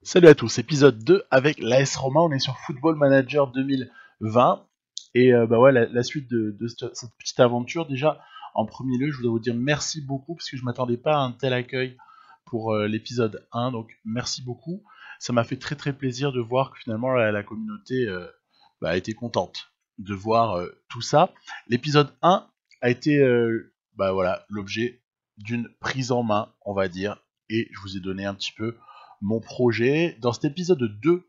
Salut à tous, épisode 2 avec l'AS Roma, on est sur Football Manager 2020 et ouais, la suite de cette petite aventure. Déjà, en premier lieu, je voudrais vous dire merci beaucoup parce que je m'attendais pas à un tel accueil pour l'épisode 1, donc merci beaucoup. Ça m'a fait très très plaisir de voir que finalement la communauté a été contente de voir tout ça. L'épisode 1 a été voilà, l'objet d'une prise en main, on va dire, et je vous ai donné un petit peu mon projet. Dans cet épisode 2,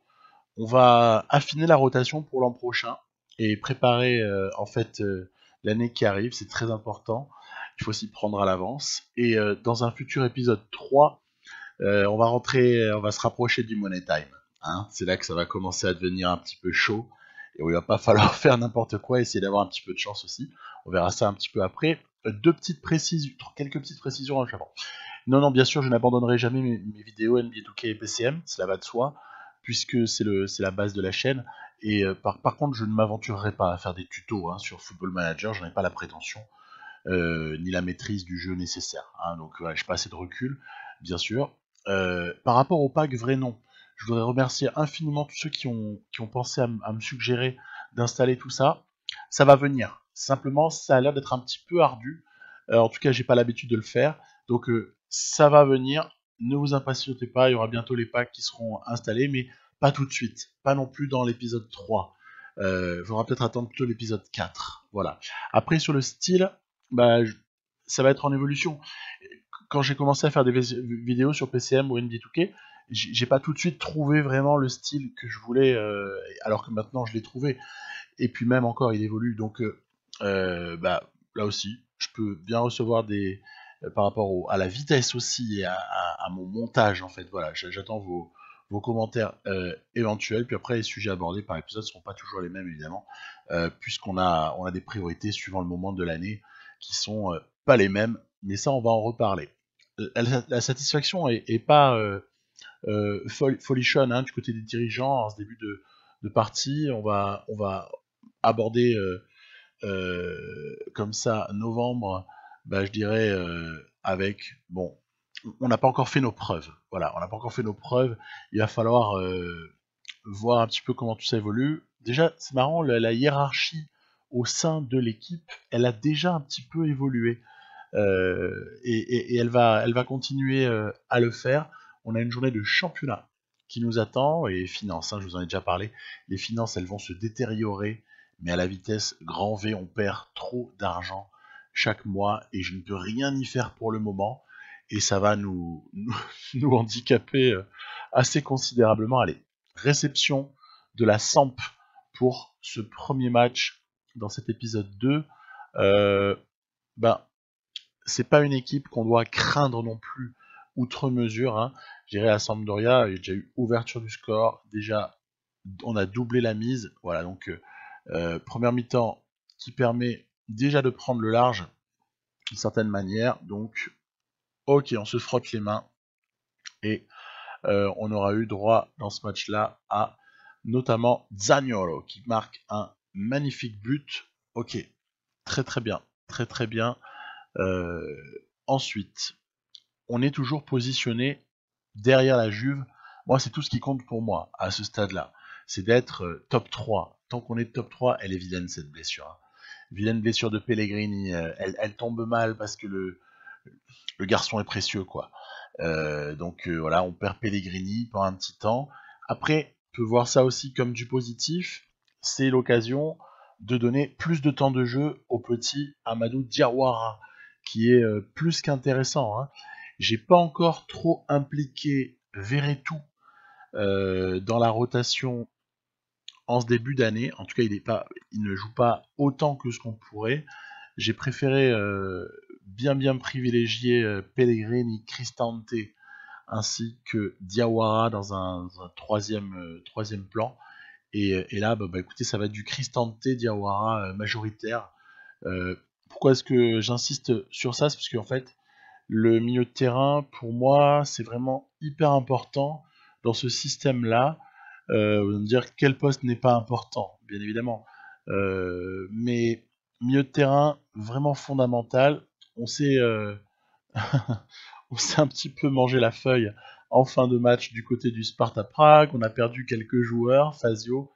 on va affiner la rotation pour l'an prochain et préparer l'année qui arrive, c'est très important. Il faut s'y prendre à l'avance. Et dans un futur épisode 3, on va se rapprocher du Money Time. Hein, c'est là que ça va commencer à devenir un petit peu chaud et où il va pas falloir faire n'importe quoi, essayer d'avoir un petit peu de chance aussi. On verra ça un petit peu après. Quelques petites précisions en avant. Non, non, bien sûr, je n'abandonnerai jamais mes vidéos NBA 2K et PCM, cela va de soi, puisque c'est la base de la chaîne. Et par contre, je ne m'aventurerai pas à faire des tutos sur Football Manager, j'en ai pas la prétention, ni la maîtrise du jeu nécessaire. Hein, donc voilà, j'ai pas assez de recul, bien sûr. Par rapport au pack vrai nom, je voudrais remercier infiniment tous ceux qui ont pensé à me suggérer d'installer tout ça. Ça va venir. Simplement, ça a l'air d'être un petit peu ardu. En tout cas, j'ai pas l'habitude de le faire. Donc ça va venir. Ne vous impatientez pas, il y aura bientôt les packs qui seront installés, mais pas tout de suite. Pas non plus dans l'épisode 3. Il faudra peut-être attendre plutôt l'épisode 4. Voilà. Après, sur le style, bah, ça va être en évolution. Quand j'ai commencé à faire des vidéos sur PCM ou NBA 2K, j'ai pas tout de suite trouvé vraiment le style que je voulais, alors que maintenant je l'ai trouvé. Et puis même encore, il évolue. Donc là aussi, je peux bien recevoir des par rapport à la vitesse aussi et à mon montage en fait. Voilà, j'attends vos commentaires éventuels. Puis après, les sujets abordés par épisode ne seront pas toujours les mêmes évidemment, puisqu'on on a des priorités suivant le moment de l'année qui sont pas les mêmes. Mais ça, on va en reparler. La satisfaction est pas folichonne du côté des dirigeants en ce début de partie. On va aborder comme ça novembre, je dirais avec bon, on n'a pas encore fait nos preuves. Voilà, on n'a pas encore fait nos preuves. Il va falloir voir un petit peu comment tout ça évolue. Déjà, c'est marrant, la hiérarchie au sein de l'équipe, elle a déjà un petit peu évolué. Et elle va continuer à le faire. On a une journée de championnat qui nous attend, et finances, je vous en ai déjà parlé. Les finances, elles vont se détériorer, mais à la vitesse grand V, on perd trop d'argent chaque mois, et je ne peux rien y faire pour le moment, et ça va nous handicaper assez considérablement. Allez, réception de la SAMP pour ce premier match dans cet épisode 2. Euh, ben, c'est pas une équipe qu'on doit craindre non plus outre mesure. Hein. Je dirais à Sampdoria, il y a déjà eu ouverture du score, déjà on a doublé la mise. Voilà, donc première mi-temps qui permet déjà de prendre le large d'une certaine manière. Donc, ok, on se frotte les mains et on aura eu droit dans ce match-là à notamment Zaniolo qui marque un magnifique but. Ok, très très bien, très très bien. Ensuite, on est toujours positionné derrière la Juve. Moi, c'est tout ce qui compte pour moi à ce stade-là. C'est d'être top 3. Tant qu'on est top 3, elle est vilaine cette blessure. Hein. Vilaine blessure de Pellegrini. Elle tombe mal parce que le garçon est précieux, quoi. Voilà, on perd Pellegrini pendant un petit temps. Après, on peut voir ça aussi comme du positif. C'est l'occasion de donner plus de temps de jeu au petit Amadou Diawara, qui est plus qu'intéressant. Hein. J'ai pas encore trop impliqué Verretou dans la rotation en ce début d'année. En tout cas, il ne joue pas autant que ce qu'on pourrait. J'ai préféré bien privilégier Pellegrini, Cristante ainsi que Diawara dans un troisième plan. Et là, écoutez, ça va être du Cristante Diawara majoritaire. Pourquoi est-ce que j'insiste sur ça? C'est parce qu'en fait, le milieu de terrain, pour moi, c'est vraiment hyper important dans ce système-là. Vous allez me dire quel poste n'est pas important, bien évidemment. Mais milieu de terrain, vraiment fondamental. On sait, on s'est un petit peu mangé la feuille en fin de match du côté du Sparta Prague. On a perdu quelques joueurs, Fazio,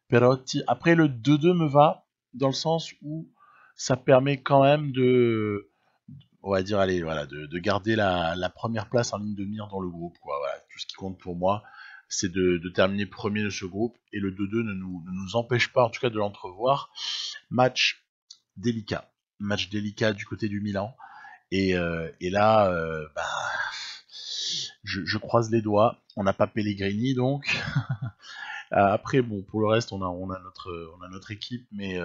Perotti. Après, le 2-2 me va, dans le sens où ça permet quand même de, on va dire, allez, voilà, de garder la première place en ligne de mire dans le groupe, quoi. Voilà, tout ce qui compte pour moi, c'est de terminer premier de ce groupe, et le 2-2 ne nous empêche pas, en tout cas, de l'entrevoir. Match délicat. Match délicat du côté du Milan. Et là, je croise les doigts. On n'a pas Pellegrini, donc. Après, bon, pour le reste, on a notre équipe, mais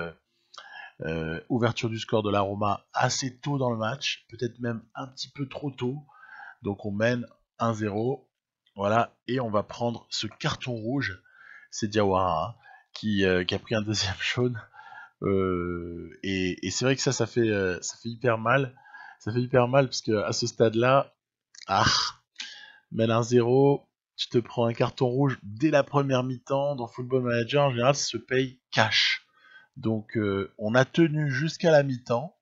ouverture du score de la Roma assez tôt dans le match, peut-être même un petit peu trop tôt. Donc on mène 1-0. Voilà, et on va prendre ce carton rouge. C'est Diawara, hein, qui a pris un deuxième jaune. Et c'est vrai que ça fait hyper mal. Ça fait hyper mal parce que à ce stade-là, ah, mène 1-0, tu te prends un carton rouge dès la première mi-temps. Dans Football Manager, en général, ça se paye cash. Donc on a tenu jusqu'à la mi-temps.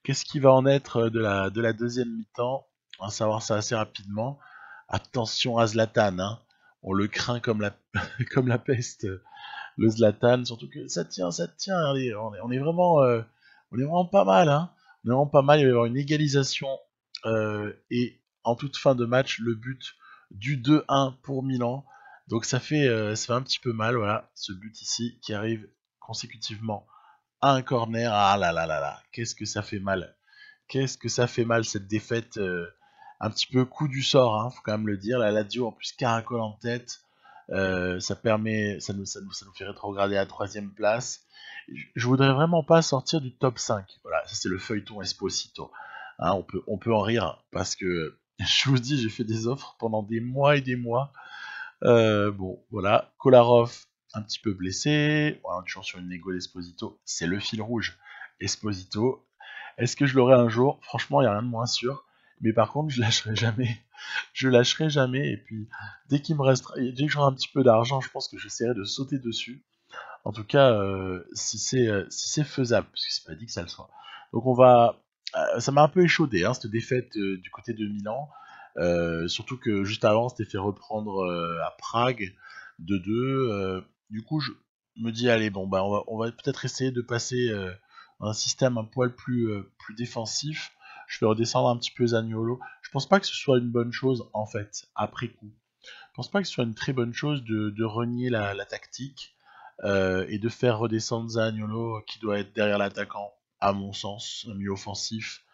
Qu'est-ce qui va en être de la deuxième mi-temps? On va savoir ça assez rapidement. Attention à Zlatan, hein. On le craint comme la, comme la peste, le Zlatan. Surtout que ça tient, ça tient. Allez, on est vraiment pas mal, hein. On est vraiment pas mal. Il va y avoir une égalisation et en toute fin de match, le but du 2-1 pour Milan. Donc ça fait un petit peu mal, voilà, ce but ici qui arrive consécutivement à un corner. Ah là là là là, qu'est-ce que ça fait mal. Qu'est-ce que ça fait mal cette défaite, un petit peu coup du sort, hein, faut quand même le dire. La Lazio en plus caracole en tête, ça nous fait rétrograder à la troisième place. Je voudrais vraiment pas sortir du top 5. Voilà, ça c'est le feuilleton Esposito. Hein, on peut en rire parce que je vous dis, j'ai fait des offres pendant des mois et des mois. Bon, voilà, Kolarov un petit peu blessé. Voilà, toujours sur une négo d'Esposito. C'est le fil rouge. Esposito, est-ce que je l'aurai un jour? Franchement, il n'y a rien de moins sûr. Mais par contre, je lâcherai jamais. Je lâcherai jamais. Et puis, dès que j'aurai un petit peu d'argent, je pense que j'essaierai de sauter dessus. En tout cas, si c'est faisable, parce que c'est pas dit que ça le soit. Donc ça m'a un peu échaudé, hein, cette défaite du côté de Milan. Surtout que juste avant, c'était fait reprendre à Prague 2-2. Du coup, je me dis, allez, bon, bah, on va peut-être essayer de passer un système un poil plus défensif. Je vais redescendre un petit peu Zaniolo. Je pense pas que ce soit une bonne chose, en fait, après coup. Je pense pas que ce soit une très bonne chose de renier la tactique et de faire redescendre Zaniolo, qui doit être derrière l'attaquant, à mon sens, un milieu offensif.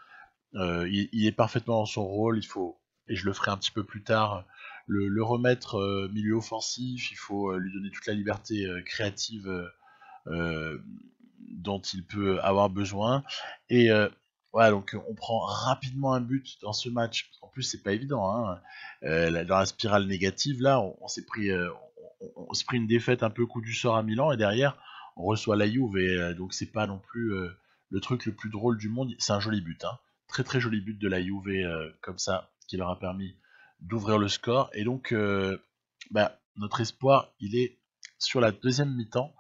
Il est parfaitement dans son rôle, il faut, et je le ferai un petit peu plus tard, le remettre milieu offensif, il faut lui donner toute la liberté créative euh, dont il peut avoir besoin. Et voilà, donc on prend rapidement un but dans ce match. En plus, c'est pas évident, hein. Dans la spirale négative, là, on s'est pris, on s'est pris une défaite un peu coup du sort à Milan, et derrière, on reçoit la Juve, et donc c'est pas non plus le truc le plus drôle du monde. C'est un joli but, hein. Très très joli but de la Juve comme ça, qui leur a permis d'ouvrir le score. Et donc, notre espoir, il est sur la deuxième mi-temps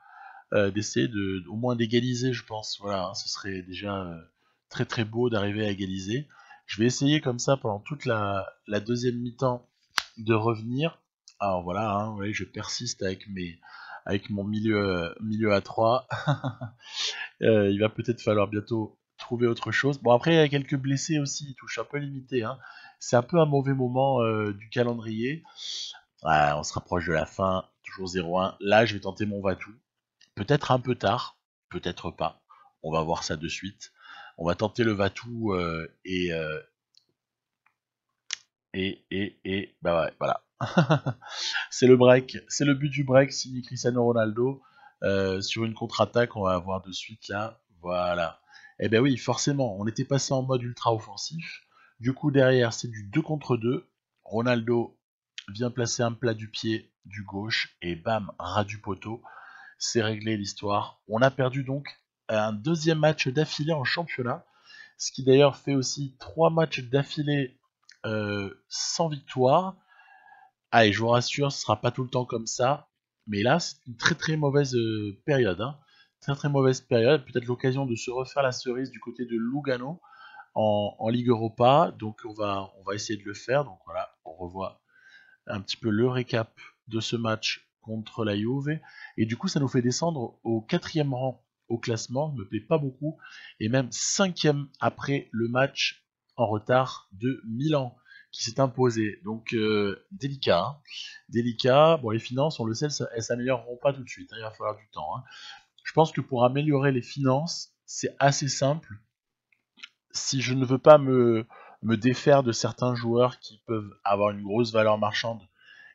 d'essayer au moins d'égaliser, je pense. Voilà, hein, ce serait déjà très très beau d'arriver à égaliser. Je vais essayer comme ça pendant toute la deuxième mi-temps de revenir. Alors voilà, hein, vous voyez, je persiste avec mon milieu à 3. Il va peut-être falloir bientôt trouver autre chose. Bon, après, il y a quelques blessés aussi, il touche un peu limité, hein. C'est un peu un mauvais moment du calendrier. Ouais, on se rapproche de la fin, toujours 0-1. Là, je vais tenter mon Vatou. Peut-être un peu tard, peut-être pas. On va voir ça de suite. On va tenter le Vatou et bah ouais, voilà. C'est le break, c'est le but du break signé Cristiano Ronaldo sur une contre-attaque. On va avoir de suite là, voilà. Et ben oui, forcément, on était passé en mode ultra offensif. Du coup derrière c'est du 2 contre 2. Ronaldo vient placer un plat du pied du gauche et bam, ras du poteau. C'est réglé l'histoire. On a perdu donc un deuxième match d'affilée en championnat, ce qui d'ailleurs fait aussi 3 matchs d'affilée sans victoire. Allez, je vous rassure, ce sera pas tout le temps comme ça, mais là c'est une très très mauvaise période, hein. Très très mauvaise période, peut-être l'occasion de se refaire la cerise du côté de Lugano en Ligue Europa, donc on va essayer de le faire. Donc voilà, on revoit un petit peu le récap de ce match contre la Juve. Et du coup, ça nous fait descendre au 4e rang au classement, ne me plaît pas beaucoup, et même 5e après le match en retard de Milan qui s'est imposé. Donc délicat, hein. Délicat. Bon, les finances, on le sait, elles s'amélioreront pas tout de suite, hein, il va falloir du temps, hein. Je pense que pour améliorer les finances, c'est assez simple. Si je ne veux pas me défaire de certains joueurs qui peuvent avoir une grosse valeur marchande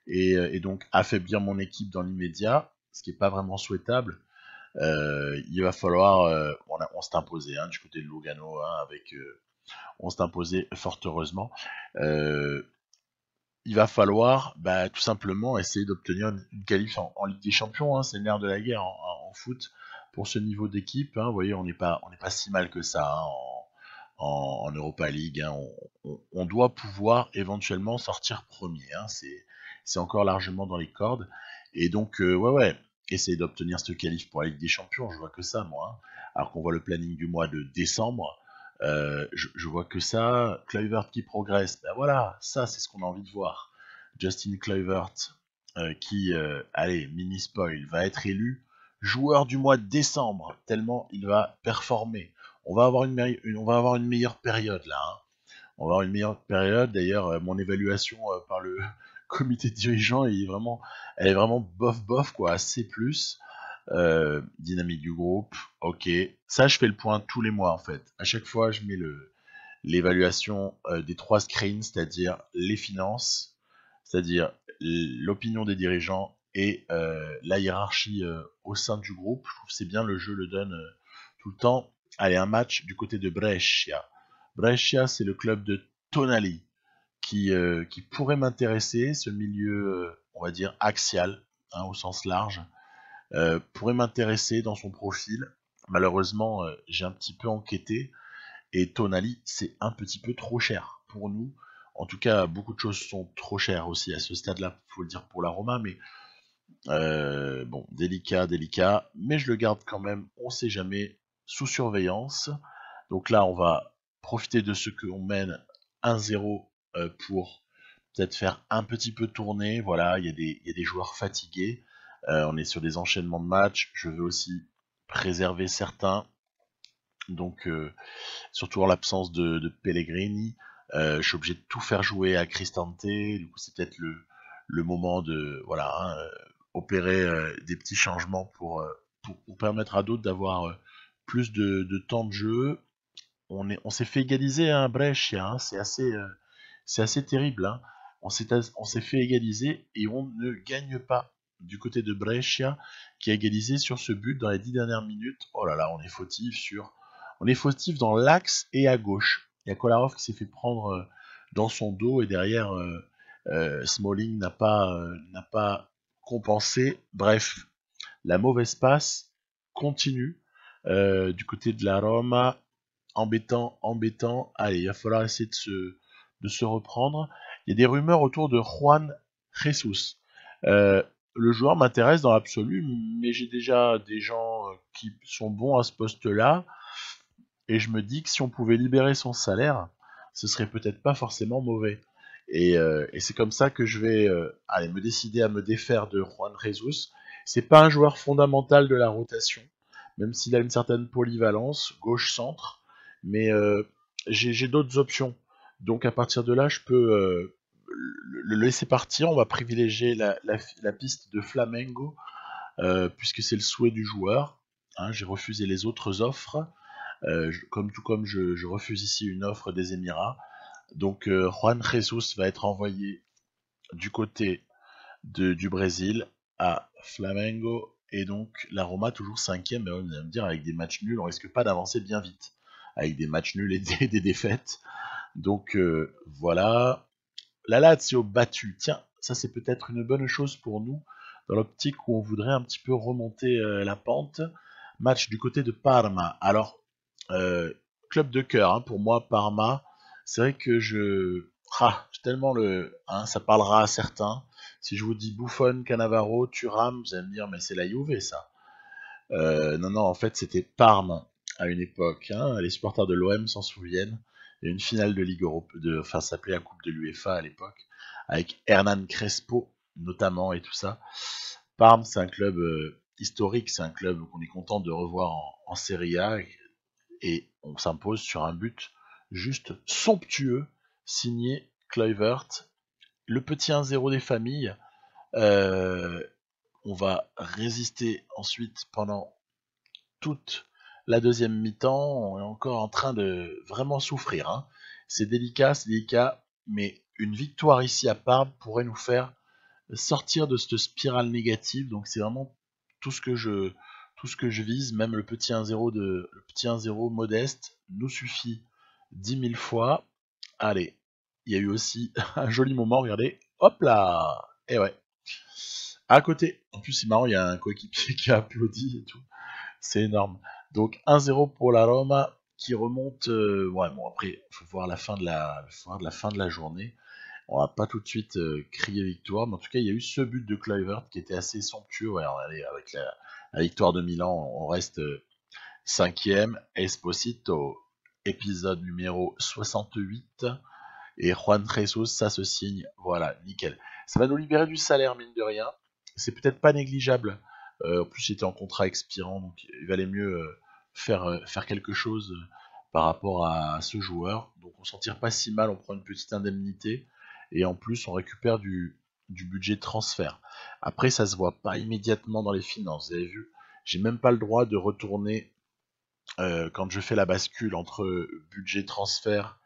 et donc affaiblir mon équipe dans l'immédiat, ce qui n'est pas vraiment souhaitable, il va falloir, on s'est imposé, hein, du côté de Lugano, hein, on s'est imposé fort heureusement. Il va falloir tout simplement essayer d'obtenir une qualif en Ligue des Champions, hein, c'est le nerf de la guerre en foot pour ce niveau d'équipe, hein. Vous voyez, on n'est pas si mal que ça, hein, en Europa League, hein. On doit pouvoir éventuellement sortir premier, hein. C'est encore largement dans les cordes. Et donc, ouais, essayer d'obtenir ce qualif pour la Ligue des Champions, je vois que ça, moi, hein. Alors qu'on voit le planning du mois de décembre, je vois que ça. Kluivert qui progresse, ben voilà, ça c'est ce qu'on a envie de voir. Justin Kluivert, qui, allez, mini spoil, va être élu joueur du mois de décembre, tellement il va performer. On va avoir une meilleure période là, hein. On va avoir une meilleure période. D'ailleurs, mon évaluation par le comité dirigeant elle est vraiment bof bof quoi, C+. Dynamique du groupe, ok. Ça, je fais le point tous les mois en fait. À chaque fois, je mets l'évaluation des 3 screens, c'est-à-dire les finances, c'est-à-dire l'opinion des dirigeants et la hiérarchie au sein du groupe. Je trouve que c'est bien, le jeu le donne tout le temps. Allez, un match du côté de Brescia. Brescia, c'est le club de Tonali qui pourrait m'intéresser, ce milieu, on va dire, axial, hein, au sens large, pourrait m'intéresser dans son profil. Malheureusement, j'ai un petit peu enquêté, et Tonali, c'est un petit peu trop cher pour nous. En tout cas, beaucoup de choses sont trop chères aussi à ce stade-là, faut le dire pour la Roma, mais bon, délicat, mais je le garde quand même, on sait jamais, sous surveillance. Donc là, on va profiter de ce qu'on mène 1-0 pour peut-être faire un petit peu tourner. Voilà, il y a des joueurs fatigués. On est sur des enchaînements de matchs. Je veux aussi préserver certains. Donc, surtout en l'absence de Pellegrini, je suis obligé de tout faire jouer à Cristante. Du coup, c'est peut-être le moment de voilà, hein, opérer des petits changements pour permettre à d'autres d'avoir plus de temps de jeu. On s'est fait égaliser à Brescia, hein, c'est assez terrible, hein. On s'est fait égaliser et on ne gagne pas du côté de Brescia qui a égalisé sur ce but dans les 10 dernières minutes. Oh là là, on est fautif dans l'axe et à gauche. Il y a Kolarov qui s'est fait prendre dans son dos et derrière Smalling n'a pas compensé. Bref, la mauvaise passe continue du côté de la Roma. Embêtant. Allez, il va falloir essayer de se reprendre. Il y a des rumeurs autour de Juan Jesus. Le joueur m'intéresse dans l'absolu, mais j'ai déjà des gens qui sont bons à ce poste-là, et je me dis que si on pouvait libérer son salaire, ce serait peut-être pas forcément mauvais. Et c'est comme ça que je vais aller me décider à me défaire de Juan Jesus. C'est pas un joueur fondamental de la rotation, même s'il a une certaine polyvalence, gauche-centre, mais j'ai d'autres options. Donc à partir de là, je peux le laisser partir. On va privilégier la piste de Flamengo, puisque c'est le souhait du joueur, hein. J'ai refusé les autres offres, tout comme je refuse ici une offre des Émirats. Donc Juan Jesus va être envoyé du côté du Brésil à Flamengo, et donc la Roma toujours 5ème, mais on va me dire avec des matchs nuls, on risque pas d'avancer bien vite. Avec des matchs nuls et des défaites. Donc voilà. La Lazio battue. Tiens, ça c'est peut-être une bonne chose pour nous, dans l'optique où on voudrait un petit peu remonter la pente. Match du côté de Parma. Alors, club de cœur, hein, pour moi, Parma. C'est vrai que j'ai tellement ça parlera à certains. Si je vous dis Buffon, Cannavaro, Thuram, vous allez me dire, mais c'est la Juve, ça. Non, en fait, c'était Parme à une époque, hein. Les supporters de l'OM s'en souviennent. Il y a une finale de Ligue Europe, enfin, ça s'appelait la Coupe de l'UEFA à l'époque, avec Hernan Crespo notamment et tout ça. Parme, c'est un club historique, c'est un club qu'on est content de revoir en Serie A et on s'impose sur un but juste somptueux, signé Kluivert, le petit 1-0 des familles. On va résister ensuite pendant toute la deuxième mi-temps. On est encore en train de vraiment souffrir, hein. C'est délicat, mais une victoire ici à Parme pourrait nous faire sortir de cette spirale négative. Donc c'est vraiment tout ce que je vise. Même le petit 1-0 modeste nous suffit 10 000 fois. Allez, il y a eu aussi un joli moment, regardez, hop là. Et ouais, à côté. En plus c'est marrant, il y a un coéquipier qui a applaudi et tout. C'est énorme. Donc 1-0 pour la Roma qui remonte. Ouais, bon après, il faut voir la fin de la journée. On va pas tout de suite crier victoire, mais en tout cas, il y a eu ce but de Kluivert qui était assez somptueux. Ouais, allez, avec la victoire de Milan, on reste cinquième. Esposito, épisode numéro 68. Et Juan Jesus, ça se signe. Voilà, nickel. Ça va nous libérer du salaire, mine de rien. C'est peut-être pas négligeable. En plus, il était en contrat expirant, donc il valait mieux faire quelque chose par rapport à ce joueur. Donc on s'en tire pas si mal, on prend une petite indemnité. Et en plus, on récupère du budget de transfert. Après, ça se voit pas immédiatement dans les finances. Vous avez vu, j'ai même pas le droit de retourner quand je fais la bascule entre budget transfert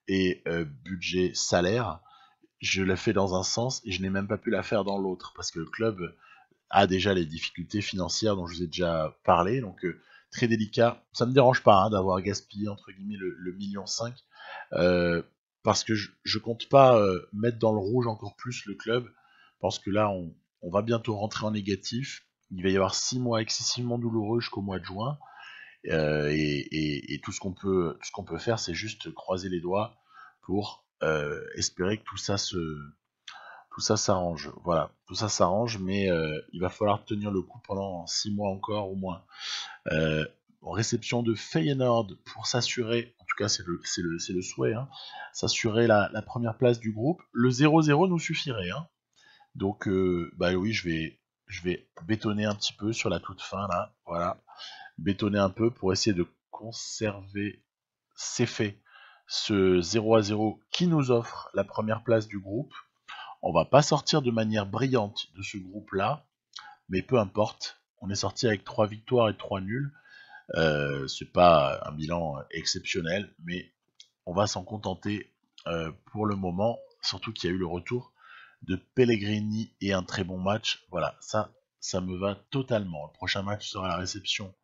et budget salaire. Je la fais dans un sens et je n'ai même pas pu la faire dans l'autre parce que le club a déjà les difficultés financières dont je vous ai déjà parlé. Donc très délicat. Ça me dérange pas, hein, d'avoir gaspillé entre guillemets le million 5 parce que je compte pas mettre dans le rouge encore plus le club parce que là on va bientôt rentrer en négatif. Il va y avoir 6 mois excessivement douloureux jusqu'au mois de juin. Et tout ce qu'on peut faire, c'est juste croiser les doigts pour espérer que tout ça s'arrange. Voilà, tout ça s'arrange, mais il va falloir tenir le coup pendant 6 mois encore au moins. En réception de Feyenoord pour s'assurer, en tout cas c'est le souhait, hein, s'assurer la première place du groupe. Le 0-0 nous suffirait, hein. Donc bah oui, je vais bétonner un petit peu sur la toute fin là, voilà, bétonner un peu pour essayer de conserver ces faits, ce 0-0 qui nous offre la première place du groupe. On va pas sortir de manière brillante de ce groupe-là, mais peu importe. On est sorti avec 3 victoires et 3 nuls. C'est pas un bilan exceptionnel, mais on va s'en contenter pour le moment. Surtout qu'il y a eu le retour de Pellegrini et un très bon match. Voilà, ça me va totalement. Le prochain match sera la réception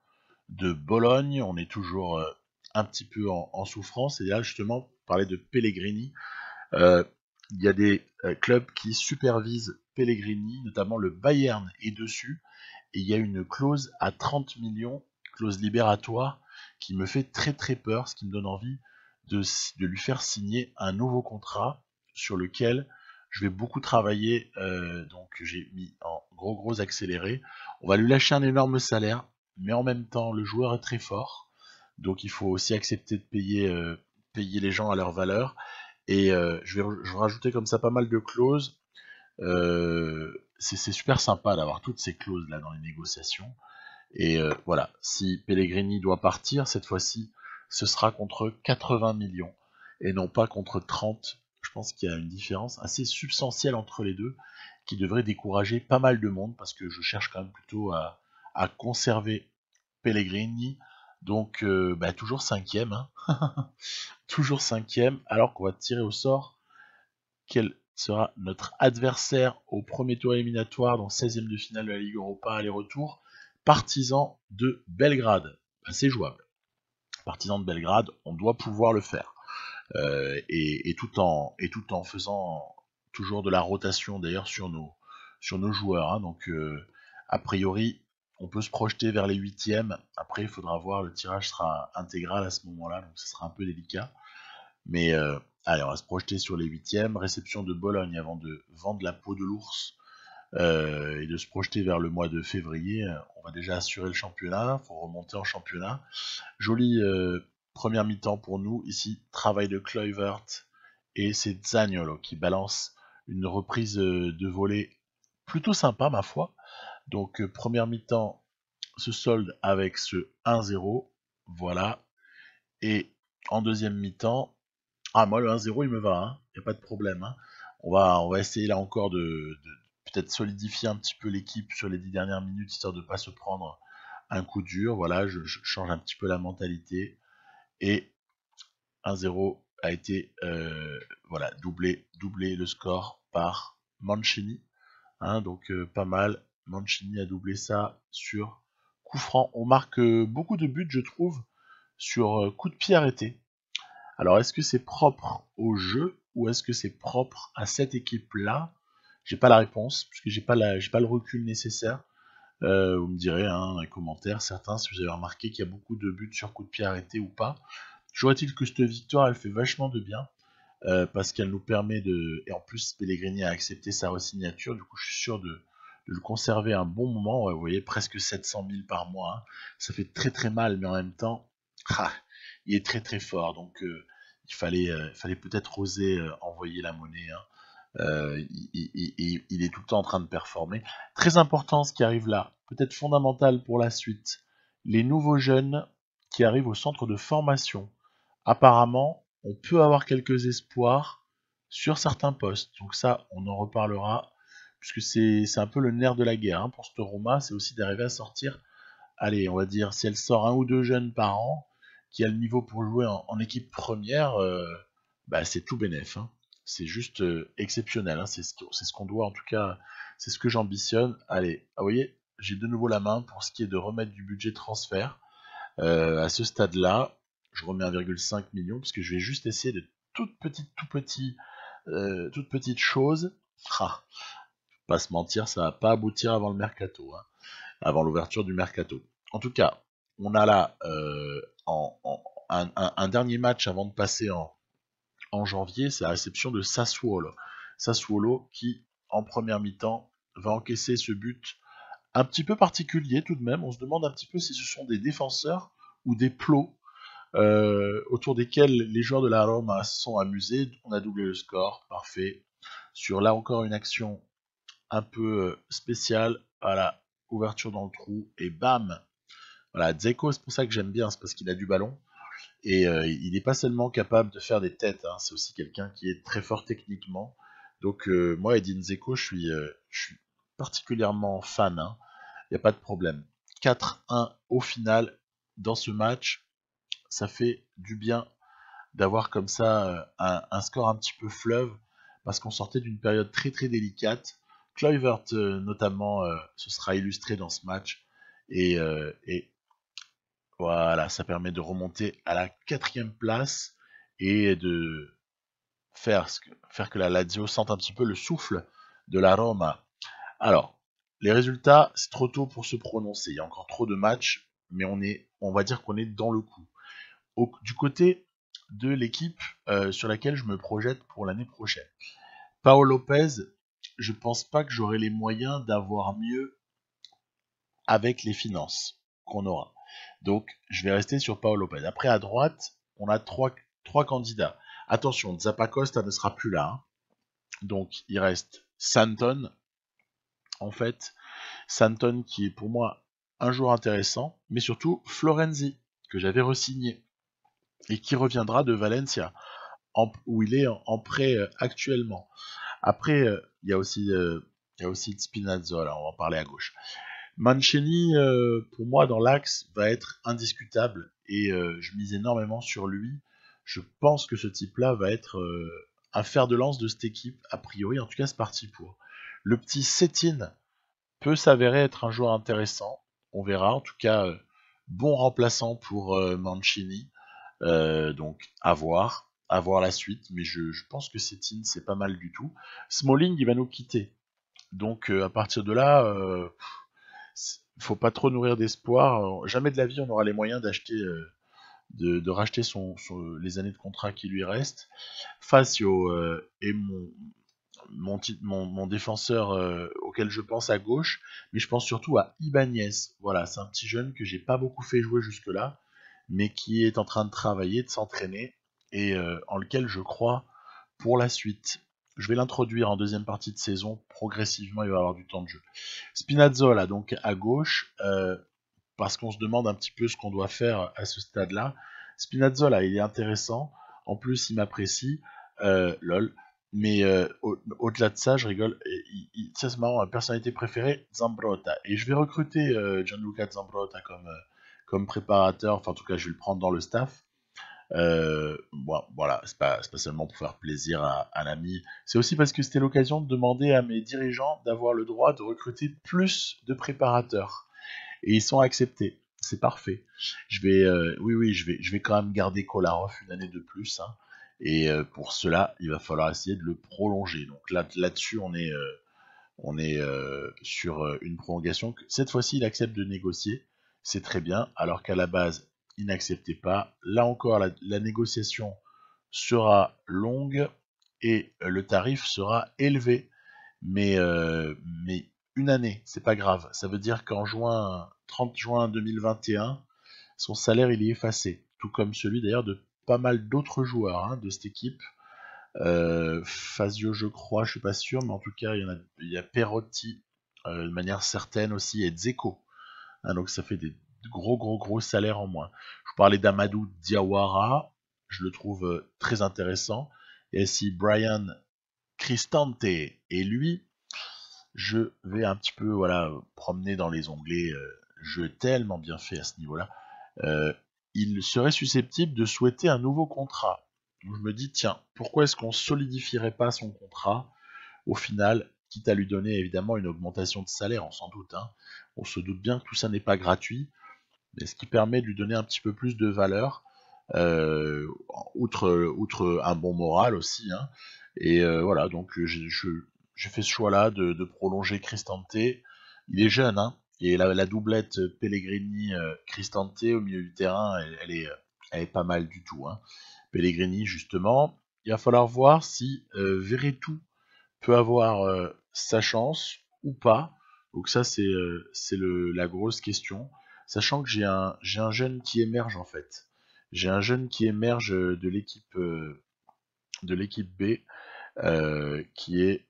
de Bologne. On est toujours un petit peu en souffrance. Et là, justement, parler de Pellegrini. Euh, il y a des clubs qui supervisent Pellegrini, notamment le Bayern est dessus, et il y a une clause à 30 millions, clause libératoire, qui me fait très très peur, ce qui me donne envie de lui faire signer un nouveau contrat sur lequel je vais beaucoup travailler, donc j'ai mis en gros accéléré. On va lui lâcher un énorme salaire, mais en même temps le joueur est très fort, donc il faut aussi accepter de payer les gens à leur valeur. Et je vais rajouter comme ça pas mal de clauses. C'est super sympa d'avoir toutes ces clauses là dans les négociations. Et voilà, si Pellegrini doit partir, cette fois-ci, ce sera contre 80 millions et non pas contre 30. Je pense qu'il y a une différence assez substantielle entre les deux qui devrait décourager pas mal de monde parce que je cherche quand même plutôt à conserver Pellegrini. Donc bah, toujours cinquième, hein. Toujours cinquième, alors qu'on va tirer au sort quel sera notre adversaire au premier tour éliminatoire dans 16e de finale de la Ligue Europa aller-retour. Partisan de Belgrade. Ben, c'est jouable. Partisan de Belgrade, on doit pouvoir le faire. Et tout en faisant toujours de la rotation d'ailleurs sur nos joueurs, hein. Donc a priori, on peut se projeter vers les huitièmes. Après, il faudra voir, le tirage sera intégral à ce moment-là, donc ce sera un peu délicat. Mais allez, on va se projeter sur les huitièmes. Réception de Bologne avant de vendre la peau de l'ours et de se projeter vers le mois de février. On va déjà assurer le championnat, il faut remonter en championnat. Jolie première mi-temps pour nous. Ici, travail de Kluivert et c'est Zaniolo qui balance une reprise de volée plutôt sympa, ma foi. Donc, première mi-temps se solde avec ce 1-0. Voilà. Et en deuxième mi-temps, moi le 1-0 il me va, hein. Y a pas de problème, hein. On va essayer là encore de peut-être solidifier un petit peu l'équipe sur les 10 dernières minutes, histoire de ne pas se prendre un coup dur. Voilà, je change un petit peu la mentalité. Et 1-0 a été voilà, doublé le score par Mancini. Hein, donc pas mal. Mancini a doublé ça sur coup franc. On marque beaucoup de buts, je trouve, sur coup de pied arrêté. Alors, est-ce que c'est propre au jeu ou est-ce que c'est propre à cette équipe-là? J'ai pas la réponse, puisque j'ai pas le recul nécessaire. Vous me direz hein, dans les commentaires, certains, si vous avez remarqué qu'il y a beaucoup de buts sur coup de pied arrêté ou pas. Toujours est-il que cette victoire, elle fait vachement de bien, parce qu'elle nous permet de... Et en plus, Pellegrini a accepté sa re-signature, du coup je suis sûr de le conserver un bon moment. Ouais, vous voyez, presque 700 000 par mois. Hein. Ça fait très très mal, mais en même temps, il est très très fort. Donc il fallait peut-être oser envoyer la monnaie. Hein. Il est tout le temps en train de performer. Très important ce qui arrive là, peut-être fondamental pour la suite. Les nouveaux jeunes qui arrivent au centre de formation. Apparemment, on peut avoir quelques espoirs sur certains postes. Donc ça, on en reparlera, puisque c'est un peu le nerf de la guerre. Hein. Pour cette Roma, c'est aussi d'arriver à sortir, allez, on va dire, si elle sort un ou deux jeunes par an, qui a le niveau pour jouer en équipe première, c'est tout bénef. Hein. C'est juste exceptionnel. Hein. C'est ce qu'on doit, en tout cas, c'est ce que j'ambitionne. Allez, vous voyez, j'ai de nouveau la main pour ce qui est de remettre du budget transfert. À ce stade-là, je remets 1,5 million parce que je vais juste essayer de toutes petites choses. Pas se mentir, ça va pas aboutir avant le mercato, hein, avant l'ouverture du mercato. En tout cas, on a là un dernier match avant de passer en janvier, c'est la réception de Sassuolo. Sassuolo qui, en première mi-temps, va encaisser ce but un petit peu particulier tout de même. On se demande un petit peu si ce sont des défenseurs ou des plots autour desquels les joueurs de la Roma se sont amusés. On a doublé le score, parfait. Sur là encore une action un peu spéciale. Voilà, ouverture dans le trou et bam. Voilà, Dzeko, c'est pour ça que j'aime bien, c'est parce qu'il a du ballon. Et il n'est pas seulement capable de faire des têtes, hein, c'est aussi quelqu'un qui est très fort techniquement. Donc moi, Edin Dzeko, je suis particulièrement fan. Il n'y a pas de problème. 4-1 au final dans ce match. Ça fait du bien d'avoir comme ça un score un petit peu fleuve, parce qu'on sortait d'une période très très délicate. Kluivert notamment se sera illustré dans ce match, et voilà, ça permet de remonter à la 4e place et de faire que la Lazio sente un petit peu le souffle de la Roma. Alors, les résultats, c'est trop tôt pour se prononcer, il y a encore trop de matchs, mais on va dire qu'on est dans le coup. Du côté de l'équipe sur laquelle je me projette pour l'année prochaine. Paolo Lopez, je pense pas que j'aurai les moyens d'avoir mieux avec les finances qu'on aura. Donc, je vais rester sur Paolo Lopez. Après, à droite, on a trois candidats. Attention, Zappacosta ne sera plus là. Hein. Donc, il reste Santon. En fait, Santon qui est pour moi un joueur intéressant, mais surtout Florenzi, que j'avais re-signé et qui reviendra de Valencia, où il est en prêt actuellement. Après, il y a aussi Spinazzola, on va en parler à gauche. Mancini, pour moi, dans l'axe, va être indiscutable, et je mise énormément sur lui. Je pense que ce type-là va être un fer de lance de cette équipe, a priori, en tout cas c'est parti pour. Le petit Settin peut s'avérer être un joueur intéressant, on verra, en tout cas bon remplaçant pour Mancini. Donc à voir la suite, mais je pense que Settin c'est pas mal du tout. Smalling il va nous quitter, donc à partir de là, faut pas trop nourrir d'espoir. Jamais de la vie on aura les moyens d'acheter, de racheter les années de contrat qui lui restent. Facio est mon défenseur auquel je pense à gauche, mais je pense surtout à Ibanez. Voilà, c'est un petit jeune que j'ai pas beaucoup fait jouer jusque-là, mais qui est en train de travailler, de s'entraîner, et en lequel je crois pour la suite. Je vais l'introduire en deuxième partie de saison. Progressivement, il va avoir du temps de jeu. Spinazzola, donc à gauche, parce qu'on se demande un petit peu ce qu'on doit faire à ce stade-là. Spinazzola, il est intéressant. En plus, il m'apprécie. Lol. Mais au-delà de ça, je rigole. Ça, c'est marrant. Ma personnalité préférée, Zambrotta. Et je vais recruter Gianluca Zambrotta comme préparateur. Enfin, en tout cas, je vais le prendre dans le staff. Bon, voilà, c'est pas seulement pour faire plaisir à un ami. C'est aussi parce que c'était l'occasion de demander à mes dirigeants d'avoir le droit de recruter plus de préparateurs. Et ils sont acceptés. C'est parfait. Oui, je vais quand même garder Kolarov une année de plus, hein. Et pour cela, il va falloir essayer de le prolonger. Donc là-dessus, on est sur une prolongation. Cette fois-ci, il accepte de négocier. C'est très bien, alors qu'à la base, il n'acceptait pas. Là encore, la négociation sera longue et le tarif sera élevé. Mais une année, c'est pas grave. Ça veut dire qu'en 30 juin 2021, son salaire il est effacé. Tout comme celui d'ailleurs de pas mal d'autres joueurs, hein, de cette équipe. Fazio, je crois, je suis pas sûr, mais en tout cas, il y a Perotti de manière certaine aussi et Dzeko. Hein, donc ça fait des gros salaires en moins. Je vous parlais d'Amadou Diawara, je le trouve très intéressant. Et si Brian Cristante et lui, je vais un petit peu voilà promener dans les onglets. Jeu tellement bien fait à ce niveau-là. Euh, il serait susceptible de souhaiter un nouveau contrat. Donc je me dis, tiens, pourquoi est-ce qu'on solidifierait pas son contrat au final, quitte à lui donner évidemment une augmentation de salaire, on s'en doute, hein. On se doute bien que tout ça n'est pas gratuit, mais ce qui permet de lui donner un petit peu plus de valeur, euh, outre un bon moral aussi, hein. Et voilà, donc j'ai fait ce choix-là de prolonger Cristante. Il est jeune, hein, et la doublette Pellegrini-Cristante au milieu du terrain, elle est pas mal du tout, hein. Pellegrini, justement, il va falloir voir si Veretout peut avoir sa chance ou pas. Donc ça, c'est la grosse question. Sachant que j'ai un jeune qui émerge en fait. J'ai un jeune qui émerge de l'équipe B, qui est,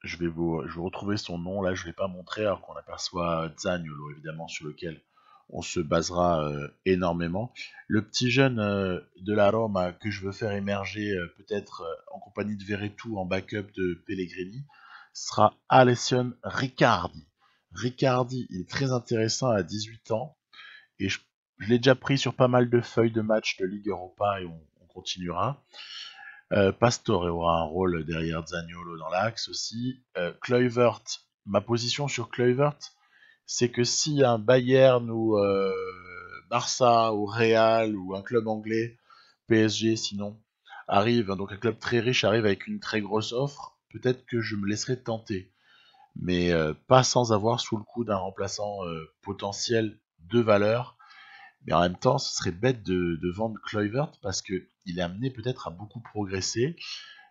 je vais retrouver son nom là, je ne l'ai pas montré alors qu'on aperçoit Zaniolo évidemment sur lequel on se basera énormément. Le petit jeune de la Roma que je veux faire émerger peut-être en compagnie de Veretout en backup de Pellegrini sera Alessio Riccardi. Riccardi, il est très intéressant à 18 ans et je l'ai déjà pris sur pas mal de feuilles de match de Ligue Europa et on continuera. Pastore aura un rôle derrière Zaniolo dans l'axe aussi. Kluivert, ma position sur Kluivert, c'est que si un Bayern ou Barça ou Real ou un club anglais, PSG sinon, arrive, hein, donc un club très riche arrive avec une très grosse offre, peut-être que je me laisserai tenter. Mais pas sans avoir sous le coup d'un remplaçant potentiel de valeur. Mais en même temps, ce serait bête de vendre Kluivert parce qu'il est amené peut-être à beaucoup progresser.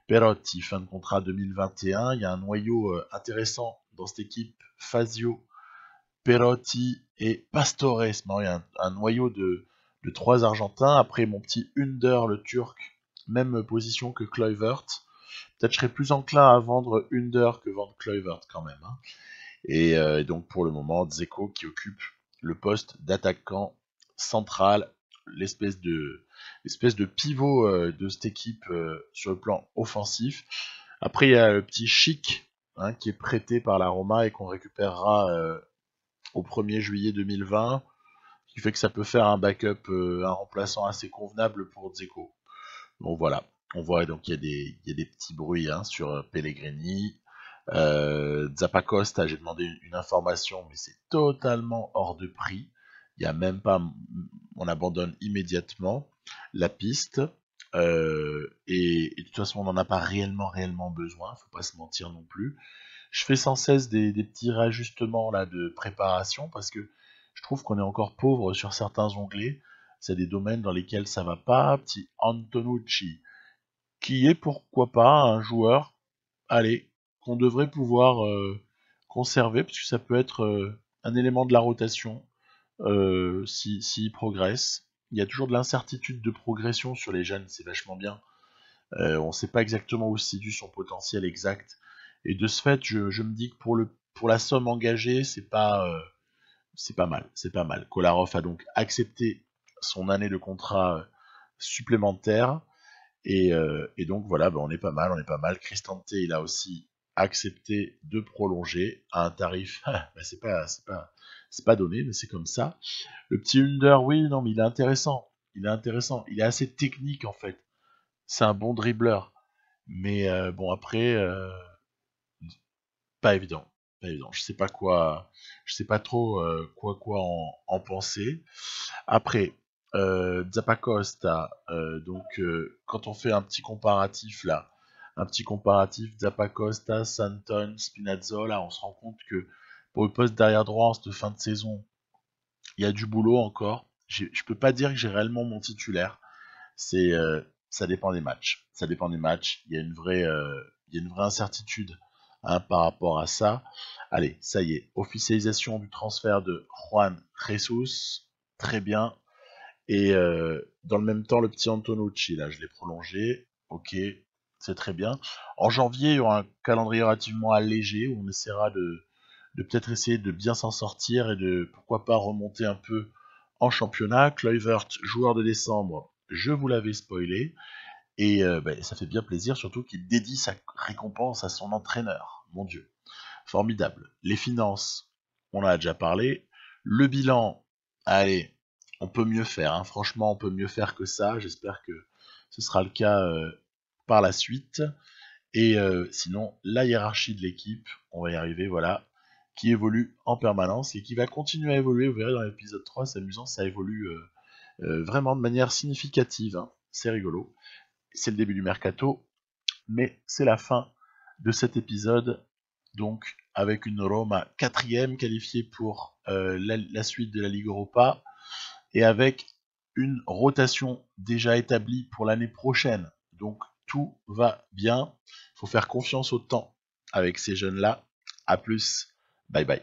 Perotti, fin de contrat 2021. Il y a un noyau intéressant dans cette équipe. Fazio, Perotti et Pastore. C'est marrant, il y a un noyau de trois Argentins. Après mon petit Under, le Turc, même position que Kluivert. Peut-être je serais plus enclin à vendre Under que vendre Kluivert quand même, hein. Et donc pour le moment, Dzeko qui occupe le poste d'attaquant central, l'espèce de pivot de cette équipe sur le plan offensif. Après, il y a le petit Chic, hein, qui est prêté par la Roma et qu'on récupérera au 1er juillet 2020, qui fait que ça peut faire un backup, un remplaçant assez convenable pour Dzeko. Donc voilà, on voit donc il y a des petits bruits, hein, sur Pellegrini. Zappacosta, j'ai demandé une information, mais c'est totalement hors de prix. Il y a même pas, on abandonne immédiatement la piste. Et de toute façon, on n'en a pas réellement besoin. Faut pas se mentir non plus. Je fais sans cesse des petits réajustements là de préparation parce que je trouve qu'on est encore pauvre sur certains onglets. C'est des domaines dans lesquels ça va pas. Petit Antonucci, qui est pourquoi pas un joueur, allez, qu'on devrait pouvoir conserver, parce que ça peut être un élément de la rotation s'il progresse. Il y a toujours de l'incertitude de progression sur les jeunes, c'est vachement bien. On ne sait pas exactement où se situe son potentiel exact. Et de ce fait, je me dis que pour la somme engagée, c'est pas mal. C'est pas mal. Kolarov a donc accepté son année de contrat supplémentaire. Et donc voilà, on est pas mal, on est pas mal. Cristante, il a aussi accepté de prolonger à un tarif. C'est pas donné, mais c'est comme ça. Le petit Under, oui, non, mais il est intéressant. Il est intéressant. Il est assez technique en fait. C'est un bon dribbleur. Mais bon, après, pas évident. Pas évident. Je sais pas trop quoi en penser. Après, Zappacosta, quand on fait un petit comparatif là, un petit comparatif Zappacosta, Santon, Spinazzola, on se rend compte que pour le poste d'arrière droit en cette fin de saison, il y a du boulot encore. Je peux pas dire que j'ai réellement mon titulaire. C'est Ça dépend des matchs. Ça dépend des matchs. Il y a une vraie incertitude hein, par rapport à ça. Allez, ça y est, officialisation du transfert de Juan Jesus. Très bien. Et dans le même temps, le petit Antonucci, là, je l'ai prolongé. Ok, c'est très bien. En janvier, il y aura un calendrier relativement allégé où on essaiera de peut-être essayer de bien s'en sortir et de pourquoi pas remonter un peu en championnat. Kluivert, joueur de décembre, je vous l'avais spoilé. Et ça fait bien plaisir, surtout qu'il dédie sa récompense à son entraîneur. Mon Dieu, formidable. Les finances, on en a déjà parlé. Le bilan, allez, on peut mieux faire. Hein. Franchement, on peut mieux faire que ça. J'espère que ce sera le cas par la suite. Et sinon, la hiérarchie de l'équipe, on va y arriver, voilà, qui évolue en permanence et qui va continuer à évoluer. Vous verrez dans l'épisode 3, c'est amusant, ça évolue vraiment de manière significative. Hein. C'est rigolo. C'est le début du mercato, mais c'est la fin de cet épisode. Donc, avec une Roma 4ème qualifiée pour la suite de la Ligue Europa et avec une rotation déjà établie pour l'année prochaine. Donc, tout va bien. Il faut faire confiance au temps avec ces jeunes-là. A plus. Bye bye.